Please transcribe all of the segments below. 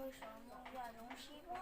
为什么要用西瓜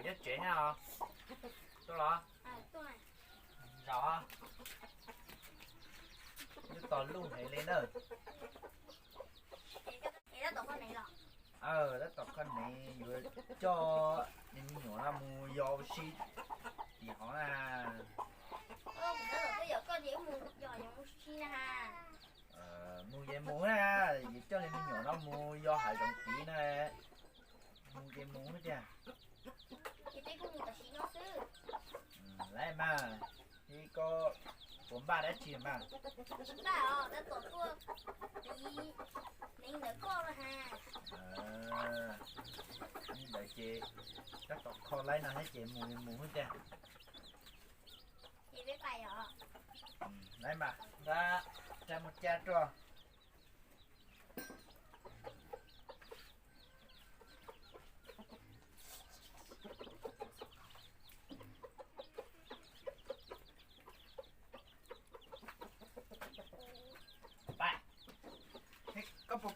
？Nhất chuyện hả? Tôi lo. Tôi này. Rõ. Như toàn luôn này lên ơi. Thì nó tụt con này rồi. Nó tụt con này vừa cho nên nhỏ là mua vô xí thì họ là Bây giờ có gì mua giò giống xí nè ha. Mua về mua ha, vì cho nên nhỏ nó mua do hải đồng tí nè. Mua về mua hết nha. Lấy mà thì có 4 đã chìm mà 4 đã tổ tua đi mình đỡ con rồi ha đợi chị chắc có kho lấy nào hết chị mùi hết nha chị biết bài rồi lấy mà ra ra một cha cho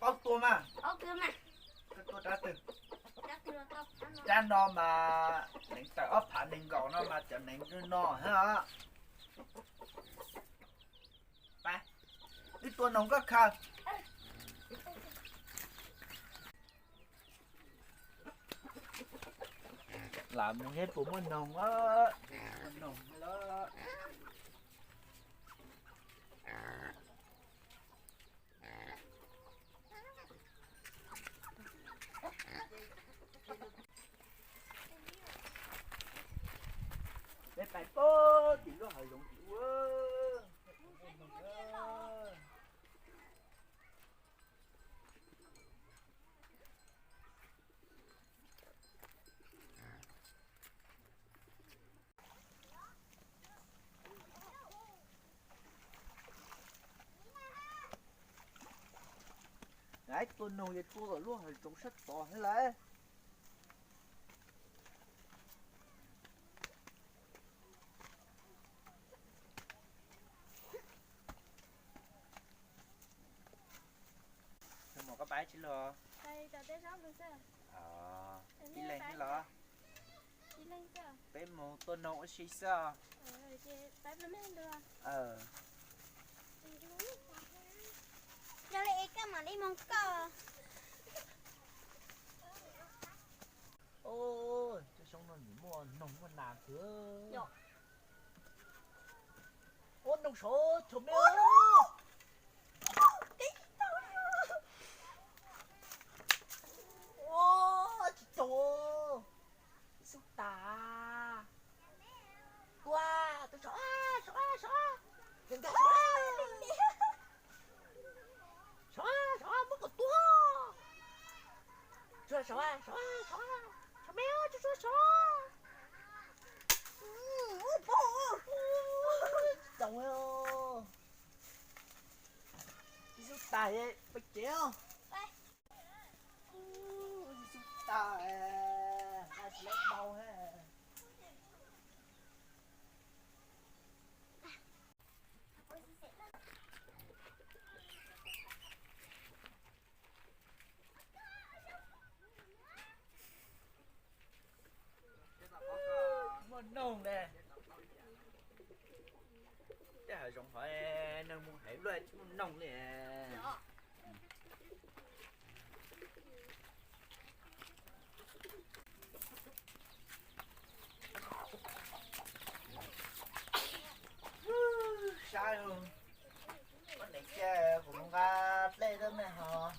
có tua mà cái tua đã từ chan no mà nén tờ ấp thả nén gọn nó mà chậm nén cứ no hả ba cái tua nồng có khờ làm nghe phụ mới nồng á nồng đó để phải có thì nó hơi giống chịu đấy tôi nồi vậy tôi rồi luôn hơi trống sắt to thế đấy các bác chỉ lo đây cho tới sáu được chưa đi lên cái lo đi lên chưa bé một tôi nấu xí sao chị bé nó lên được cho lấy cái mà đi mong co ôi cho xong nó nhỉ mua nồng con nào cứ ôn nồng số chụp miêu xúc tà wow tôi xóa đừng có xóa mất một tua xóa méo xóa đồng ơi xúc tà ấy phải chéo xúc tà hai lấy bao ha nông nè cái hệ rộng hỏi nông muốn hiểu lên nông nè sai luôn con này chơi cũng ra play đó mẹ hả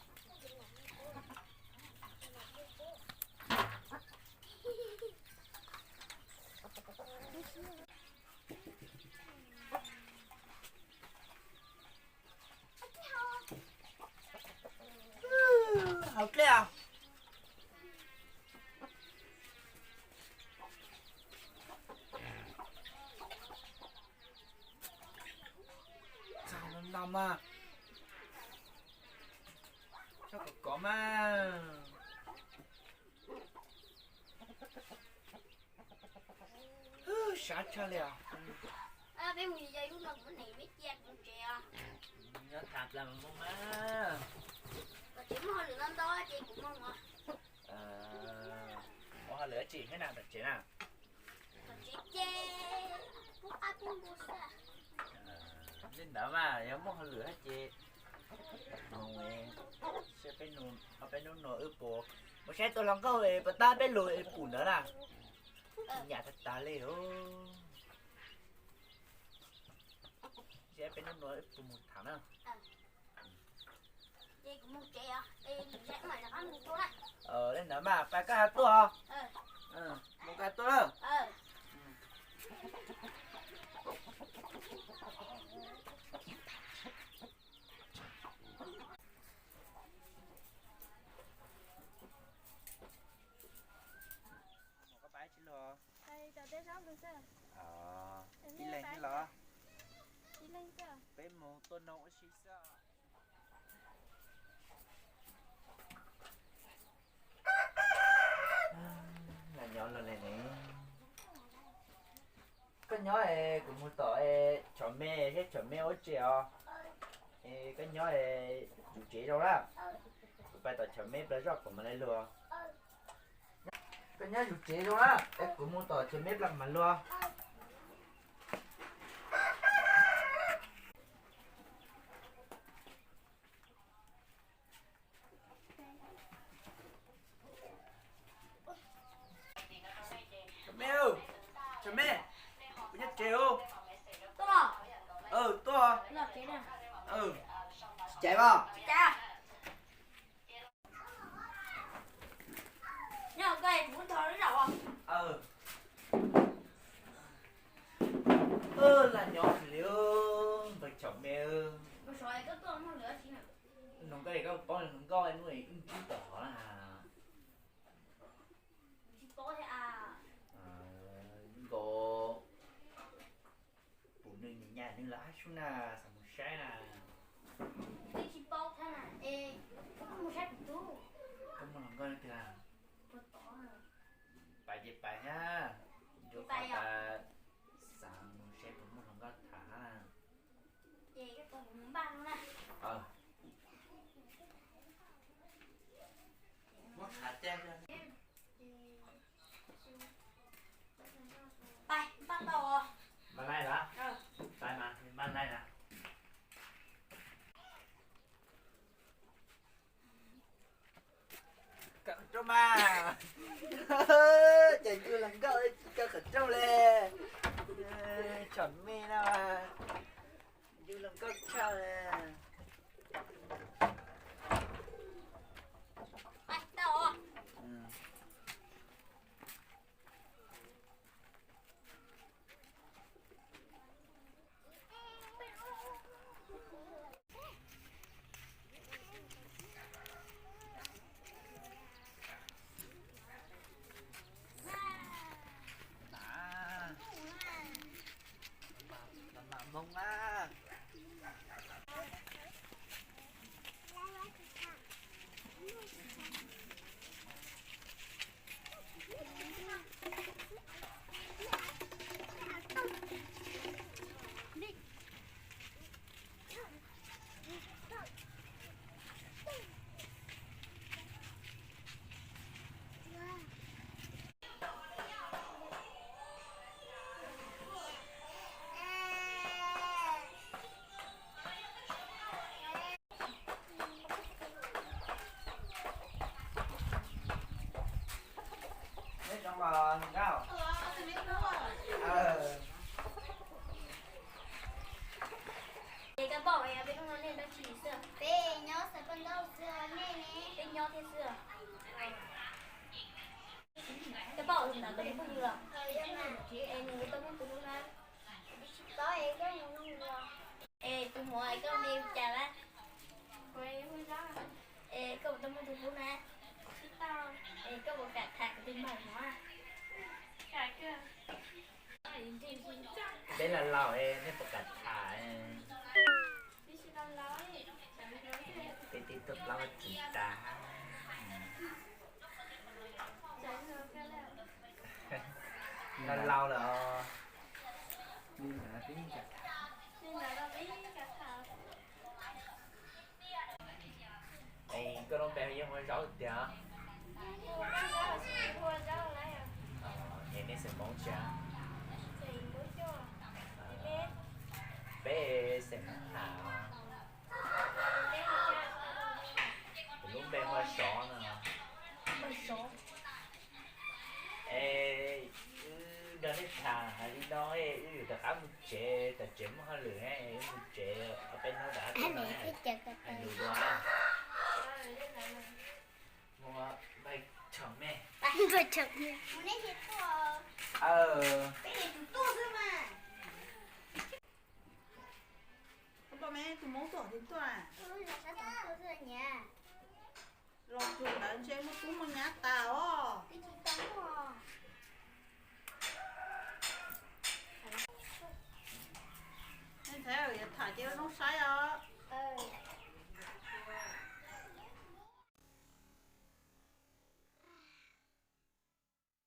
học leo sao nó nằm à sao có mà sát cho leo Bé mùi dây đúng là bữa này biết giặt con trẻ. nó thật là không má Và chỉ mua được năm đó chị cũng mong à. Có lửa chị thế nào được chị nào Và chị chê. Bố áp bố xa. nên đó mà nếu mà lửa hết chị ngồi sẽ phải nôn nồi ướp bò một xe tôi lòng câu về và ta biết lùi phủ nữa là nhà thật ta liệu sẽ phải nôn nồi ướp phủ một tháng nào Chị cũng mong trẻ à. Em sẽ mày là ăn một chỗ này. Nên đó mà phải có hạt to một hạt to đâu có bái chứ lo Đây, tao tới sáu được chưa? đi lên chứ lo Đi lên chưa? bé một tôi nấu xí sao là nhỏ là này nè cái nhỏ này cũng một tỏi chọn mẹ hết chọn mẹ ở trèo cái nhỏ này chủ chế đâu đó bài tỏi chọn mẹ bây giờ của mình đây luôn cái nhỏ chủ chế đâu đó em cũng một tỏi chọn mẹ làm mình luôn mẹ ơi chọn mẹ bây giờ trèo Tốt rồi. to Lọt chế nè. chạy vào Chà. Nhưng mà cây muốn thở nó đậu à? Là nhỏ liệu phải chọn mẹ ơi Mà xoay cái con nó lửa chỉ nè. nó cái này có bao nhiêu con anh nuôi cũng chỉ tỏ là Chỉ có thế à. có phụ nữ nhà nên là hát xuống là sản một trái là Đi chỉ bao thế này. Ê, không một sách tú. không mà làm con thì là Có tỏ à. bài dịp bài ha cho Bài con ta sản một trái cũng một làm con thả là Ê, cái con cũng ba luôn nè. mất thả trang ra Bài, bắt đầu à. ban này đó bài mà ban này nè cậu cho mà chạy chưa làm cậu ấy cậu khẩn trâu lê chuẩn mê nào mà chưa làm cậu trâu lê Bài, đầu à. mông á trong bò đâu Cái bỏ này bên nó nên nó chỉ sữa. Bé nhớ sẽ con đâu sữa nè nè. Bé nhớ thế sữa. Cái bỏ thì là cái không được. Chị em người ta muốn tụi nó. Có em cái không được. Ê, tụi mọi con đi chào á. Quay mới đó. cậu tâm một chút nè tao cậu một cả thạc tình bản hóa cả kia đây là lò nên một cả thả cái tiếp tục lao chỉ ta là lao là nhưng mà cái gì ấy có đông bé như mới rõ được hả em nên sẽ mong cha bé sẽ hảo lúc bé mới rõ nè ê đó đi thà hay đi nói ta ám chế ta chém hơi lửa hay chế ở bên nó đã anh này cái chật anh lừa quá mua bay chồng mẹ anh phải chật nè muốn lấy hết của cái gì tụi tôi cơ mà ba mẹ tụi món tổ đến tụi à là sao tụi tôi rồi nhà rồi tụi đã chơi một cú mà nhát tao á cái gì tao mà nên thế rồi thả chơi nó sai á